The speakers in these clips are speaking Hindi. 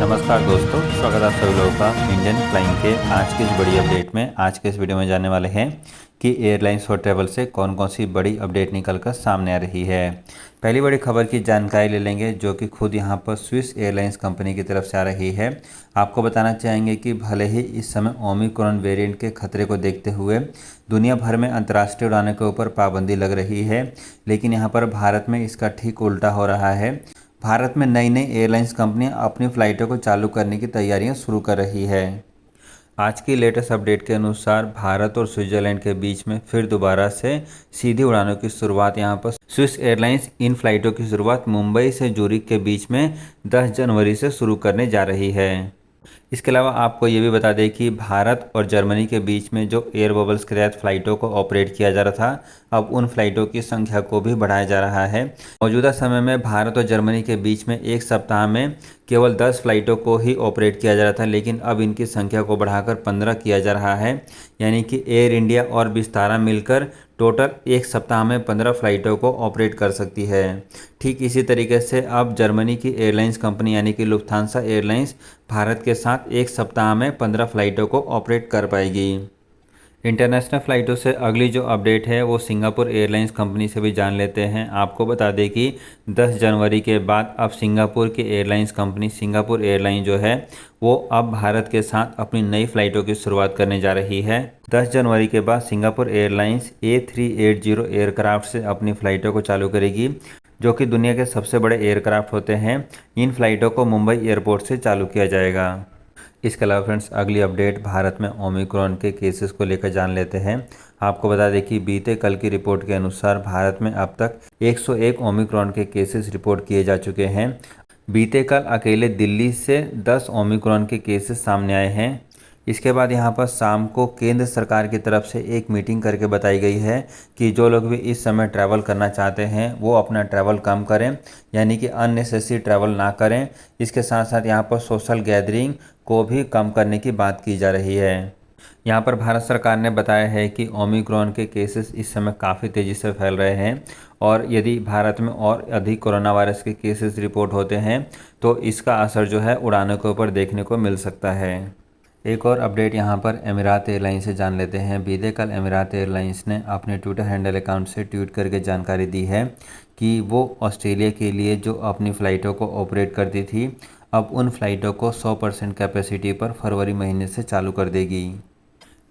नमस्कार दोस्तों, स्वागत है आप सभी लोगों का इंडियन फ्लाइंग के आज की इस बड़ी अपडेट में। आज के इस वीडियो में जानने वाले हैं कि एयरलाइंस फॉर ट्रैवल से कौन कौन सी बड़ी अपडेट निकल कर सामने आ रही है। पहली बड़ी खबर की जानकारी ले लेंगे, जो कि खुद यहां पर स्विस एयरलाइंस कंपनी की तरफ से आ रही है। आपको बताना चाहेंगे कि भले ही इस समय ओमिक्रॉन वेरिएंट के खतरे को देखते हुए दुनिया भर में अंतर्राष्ट्रीय उड़ानों के ऊपर पाबंदी लग रही है, लेकिन यहाँ पर भारत में इसका ठीक उल्टा हो रहा है। भारत में नई नई एयरलाइंस कंपनियां अपनी फ़्लाइटों को चालू करने की तैयारियां शुरू कर रही है। आज की लेटेस्ट अपडेट के अनुसार भारत और स्विट्जरलैंड के बीच में फिर दोबारा से सीधी उड़ानों की शुरुआत यहां पर स्विस एयरलाइंस इन फ्लाइटों की शुरुआत मुंबई से जूरिक के बीच में 10 जनवरी से शुरू करने जा रही है। इसके अलावा आपको ये भी बता दें कि भारत और जर्मनी के बीच में जो एयर बबल्स के तहत फ्लाइटों को ऑपरेट किया जा रहा था, अब उन फ्लाइटों की संख्या को भी बढ़ाया जा रहा है। मौजूदा समय में भारत और जर्मनी के बीच में एक सप्ताह में केवल 10 फ्लाइटों को ही ऑपरेट किया जा रहा था, लेकिन अब इनकी संख्या को बढ़ाकर 15 किया जा रहा है। यानी कि एयर इंडिया और विस्तारा मिलकर टोटल एक सप्ताह में 15 फ्लाइटों को ऑपरेट कर सकती है। ठीक इसी तरीके से अब जर्मनी की एयरलाइंस कंपनी यानी कि लुफ्थांसा एयरलाइंस भारत के साथ एक सप्ताह में 15 फ्लाइटों को ऑपरेट कर पाएगी। इंटरनेशनल फ़्लाइटों से अगली जो अपडेट है वो सिंगापुर एयरलाइंस कंपनी से भी जान लेते हैं। आपको बता दें कि 10 जनवरी के बाद अब सिंगापुर की एयरलाइंस कंपनी सिंगापुर एयरलाइन जो है वो अब भारत के साथ अपनी नई फ़्लाइटों की शुरुआत करने जा रही है। 10 जनवरी के बाद सिंगापुर एयरलाइंस A380 एयरक्राफ्ट से अपनी फ़्लाइटों को चालू करेगी, जो कि दुनिया के सबसे बड़े एयरक्राफ्ट होते हैं। इन फ़्लाइटों को मुंबई एयरपोर्ट से चालू किया जाएगा। इसके अलावा फ्रेंड्स, अगली अपडेट भारत में ओमिक्रॉन के केसेस को लेकर जान लेते हैं। आपको बता दें कि बीते कल की रिपोर्ट के अनुसार भारत में अब तक 101 ओमिक्रॉन के केसेस रिपोर्ट किए जा चुके हैं। बीते कल अकेले दिल्ली से 10 ओमिक्रॉन के केसेस सामने आए हैं। इसके बाद यहाँ पर शाम को केंद्र सरकार की तरफ से एक मीटिंग करके बताई गई है कि जो लोग भी इस समय ट्रैवल करना चाहते हैं वो अपना ट्रैवल कम करें, यानी कि अननेसेसरी ट्रैवल ना करें। इसके साथ साथ यहाँ पर सोशल गैदरिंग को भी कम करने की बात की जा रही है। यहाँ पर भारत सरकार ने बताया है कि ओमिक्रॉन के केसेस इस समय काफ़ी तेज़ी से फैल रहे हैं, और यदि भारत में और अधिक कोरोना वायरस के केसेस रिपोर्ट होते हैं तो इसका असर जो है उड़ानों के ऊपर देखने को मिल सकता है। एक और अपडेट यहाँ पर एमिरात एयरलाइंस से जान लेते हैं। बीते कल एमिरात एयरलाइंस ने अपने ट्विटर हैंडल अकाउंट से ट्वीट करके जानकारी दी है कि वो ऑस्ट्रेलिया के लिए जो अपनी फ़्लाइटों को ऑपरेट करती थी, अब उन फ्लाइटों को 100% कैपेसिटी पर फरवरी महीने से चालू कर देगी।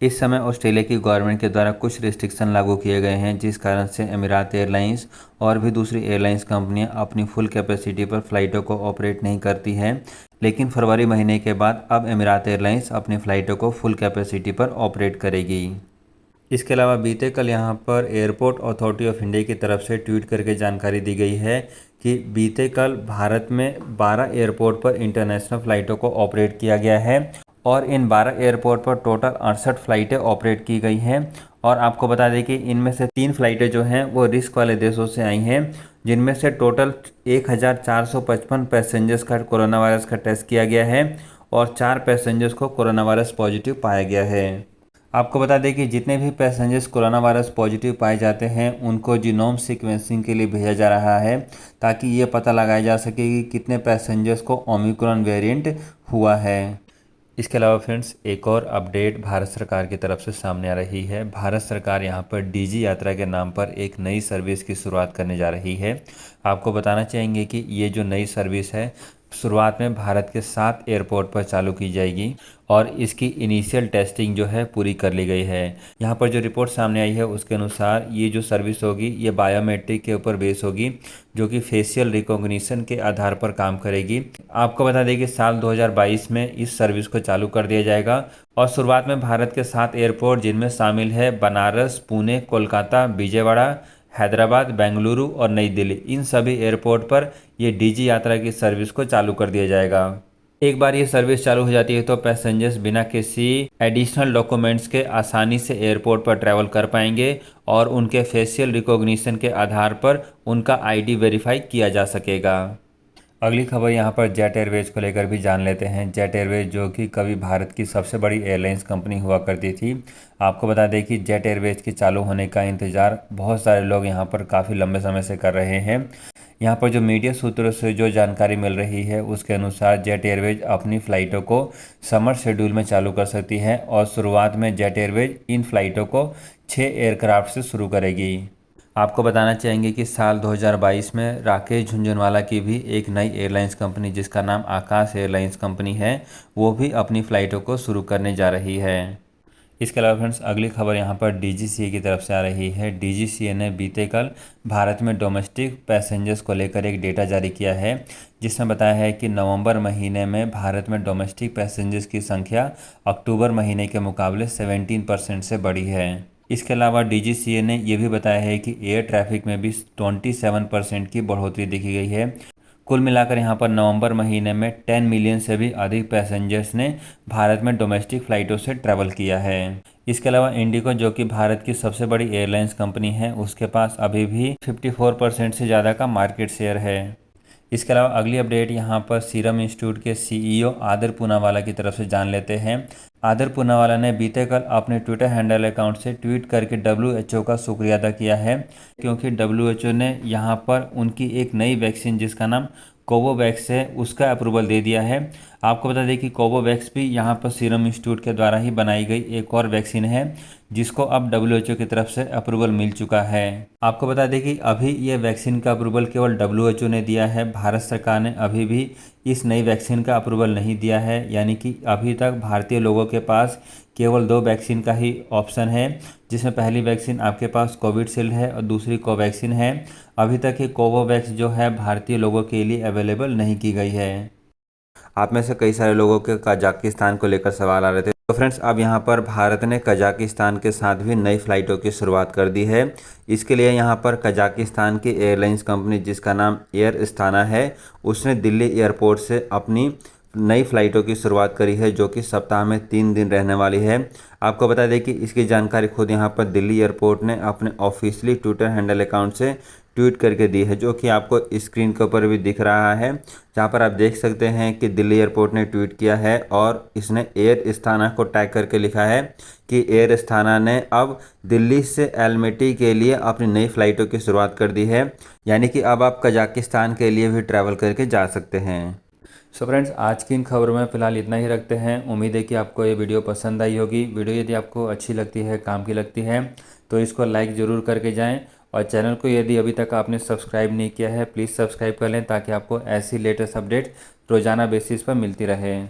इस समय ऑस्ट्रेलिया की गवर्नमेंट के द्वारा कुछ रिस्ट्रिक्शन लागू किए गए हैं, जिस कारण से एमिरात एयरलाइंस और भी दूसरी एयरलाइंस कंपनियां अपनी फुल कैपेसिटी पर फ्लाइटों को ऑपरेट नहीं करती हैं। लेकिन फरवरी महीने के बाद अब एमिरात एयरलाइंस अपनी फ़्लाइटों को फुल कैपेसिटी पर ऑपरेट करेगी। इसके अलावा बीते कल यहाँ पर एयरपोर्ट अथॉरिटी ऑफ इंडिया की तरफ से ट्वीट करके जानकारी दी गई है कि बीते कल भारत में 12 एयरपोर्ट पर इंटरनेशनल फ़्लाइटों को ऑपरेट किया गया है, और इन 12 एयरपोर्ट पर टोटल 68 फ़्लाइटें ऑपरेट की गई हैं। और आपको बता दें कि इनमें से 3 फ़्लाइटें जो हैं वो रिस्क वाले देशों से आई हैं, जिनमें से टोटल 1455 पैसेंजर्स का कोरोना वायरस का टेस्ट किया गया है और 4 पैसेंजर्स को कोरोना वायरस पॉजिटिव पाया गया है। आपको बता दें कि जितने भी पैसेंजर्स कोरोना वायरस पॉजिटिव पाए जाते हैं उनको जीनोम सीक्वेंसिंग के लिए भेजा जा रहा है, ताकि ये पता लगाया जा सके कि कितने पैसेंजर्स को ओमिक्रॉन वेरिएंट हुआ है। इसके अलावा फ्रेंड्स, एक और अपडेट भारत सरकार की तरफ से सामने आ रही है। भारत सरकार यहाँ पर डीजी यात्रा के नाम पर एक नई सर्विस की शुरुआत करने जा रही है। आपको बताना चाहेंगे कि ये जो नई सर्विस है शुरुआत में भारत के 7 एयरपोर्ट पर चालू की जाएगी, और इसकी इनिशियल टेस्टिंग जो है पूरी कर ली गई है। यहाँ पर जो रिपोर्ट सामने आई है उसके अनुसार ये जो सर्विस होगी ये बायोमेट्रिक के ऊपर बेस होगी, जो कि फेशियल रिकॉग्निशन के आधार पर काम करेगी। आपको बता दें कि साल 2022 में इस सर्विस को चालू कर दिया जाएगा, और शुरुआत में भारत के 7 एयरपोर्ट, जिनमें शामिल है बनारस, पुणे, कोलकाता, विजयवाड़ा, हैदराबाद, बेंगलुरु और नई दिल्ली, इन सभी एयरपोर्ट पर ये डीजी यात्रा की सर्विस को चालू कर दिया जाएगा। एक बार ये सर्विस चालू हो जाती है तो पैसेंजर्स बिना किसी एडिशनल डॉक्यूमेंट्स के आसानी से एयरपोर्ट पर ट्रैवल कर पाएंगे, और उनके फेशियल रिकॉग्निशन के आधार पर उनका आईडी वेरीफाई किया जा सकेगा। अगली खबर यहाँ पर जेट एयरवेज को लेकर भी जान लेते हैं। जेट एयरवेज जो कि कभी भारत की सबसे बड़ी एयरलाइंस कंपनी हुआ करती थी। आपको बता दें कि जेट एयरवेज के चालू होने का इंतज़ार बहुत सारे लोग यहाँ पर काफ़ी लंबे समय से कर रहे हैं। यहाँ पर जो मीडिया सूत्रों से जो जानकारी मिल रही है उसके अनुसार जेट एयरवेज अपनी फ़्लाइटों को समर शेड्यूल में चालू कर सकती है और शुरुआत में जेट एयरवेज इन फ़्लाइटों को 6 एयरक्राफ्ट से शुरू करेगी। आपको बताना चाहेंगे कि साल 2022 में राकेश झुनझुनवाला की भी एक नई एयरलाइंस कंपनी जिसका नाम आकाश एयरलाइंस कंपनी है, वो भी अपनी फ़्लाइटों को शुरू करने जा रही है। इसके अलावा फ्रेंड्स अगली खबर यहाँ पर डीजीसीए की तरफ से आ रही है। डीजीसीए ने बीते कल भारत में डोमेस्टिक पैसेंजर्स को लेकर एक डेटा जारी किया है, जिसमें बताया है कि नवंबर महीने में भारत में डोमेस्टिक पैसेंजर्स की संख्या अक्टूबर महीने के मुकाबले 17% से बढ़ी है। इसके अलावा डीजीसीए ने यह भी बताया है कि एयर ट्रैफिक में भी 27% की बढ़ोतरी देखी गई है। कुल मिलाकर यहाँ पर नवंबर महीने में 10 मिलियन से भी अधिक पैसेंजर्स ने भारत में डोमेस्टिक फ़्लाइटों से ट्रैवल किया है। इसके अलावा इंडिगो, जो कि भारत की सबसे बड़ी एयरलाइंस कंपनी है, उसके पास अभी भी 54% से ज़्यादा का मार्केट शेयर है। इसके अलावा अगली अपडेट यहाँ पर सीरम इंस्टीट्यूट के सीईओ आदर पूनावाला की तरफ से जान लेते हैं। आदर पूनावाला ने बीते कल अपने ट्विटर हैंडल अकाउंट से ट्वीट करके WHO का शुक्रिया अदा किया है, क्योंकि WHO ने यहाँ पर उनकी एक नई वैक्सीन जिसका नाम कोवोवैक्स है उसका अप्रूवल दे दिया है। आपको बता दें कि कोवोवैक्स भी यहाँ पर सीरम इंस्टीट्यूट के द्वारा ही बनाई गई एक और वैक्सीन है, जिसको अब WHO की तरफ से अप्रूवल मिल चुका है। आपको बता दें कि अभी ये वैक्सीन का अप्रूवल केवल WHO ने दिया है, भारत सरकार ने अभी भी इस नई वैक्सीन का अप्रूवल नहीं दिया है। यानी कि अभी तक भारतीय लोगों के पास केवल 2 वैक्सीन का ही ऑप्शन है, जिसमें पहली वैक्सीन आपके पास कोविडशील्ड है और दूसरी कोवैक्सीन है। अभी तक ये कोवोवैक्स जो है भारतीय लोगों के लिए अवेलेबल नहीं की गई है। आप में से कई सारे लोगों के कजाकिस्तान को लेकर सवाल आ रहे थे, तो फ्रेंड्स अब यहाँ पर भारत ने कजाकिस्तान के साथ भी नई फ़्लाइटों की शुरुआत कर दी है। इसके लिए यहाँ पर कजाकिस्तान की एयरलाइंस कंपनी जिसका नाम एयर अस्ताना है, उसने दिल्ली एयरपोर्ट से अपनी नई फ़्लाइटों की शुरुआत करी है, जो कि सप्ताह में 3 दिन रहने वाली है। आपको बता दें कि इसकी जानकारी खुद यहाँ पर दिल्ली एयरपोर्ट ने अपने ऑफिशियली ट्विटर हैंडल अकाउंट से ट्वीट करके दी है, जो कि आपको स्क्रीन के ऊपर भी दिख रहा है, जहाँ पर आप देख सकते हैं कि दिल्ली एयरपोर्ट ने ट्वीट किया है और इसने एयर अस्ताना को टैग करके लिखा है कि एयर अस्ताना ने अब दिल्ली से एलमेटी के लिए अपनी नई फ़्लाइटों की शुरुआत कर दी है। यानी कि अब आप कजाकिस्तान के लिए भी ट्रैवल करके जा सकते हैं। सो फ्रेंड्स, आज की इन खबरों में फ़िलहाल इतना ही रखते हैं। उम्मीद है कि आपको ये वीडियो पसंद आई होगी। वीडियो यदि आपको अच्छी लगती है, काम की लगती है, तो इसको लाइक ज़रूर करके जाएं और चैनल को यदि अभी तक आपने सब्सक्राइब नहीं किया है, प्लीज़ सब्सक्राइब कर लें, ताकि आपको ऐसी लेटेस्ट अपडेट रोज़ाना बेसिस पर मिलती रहे।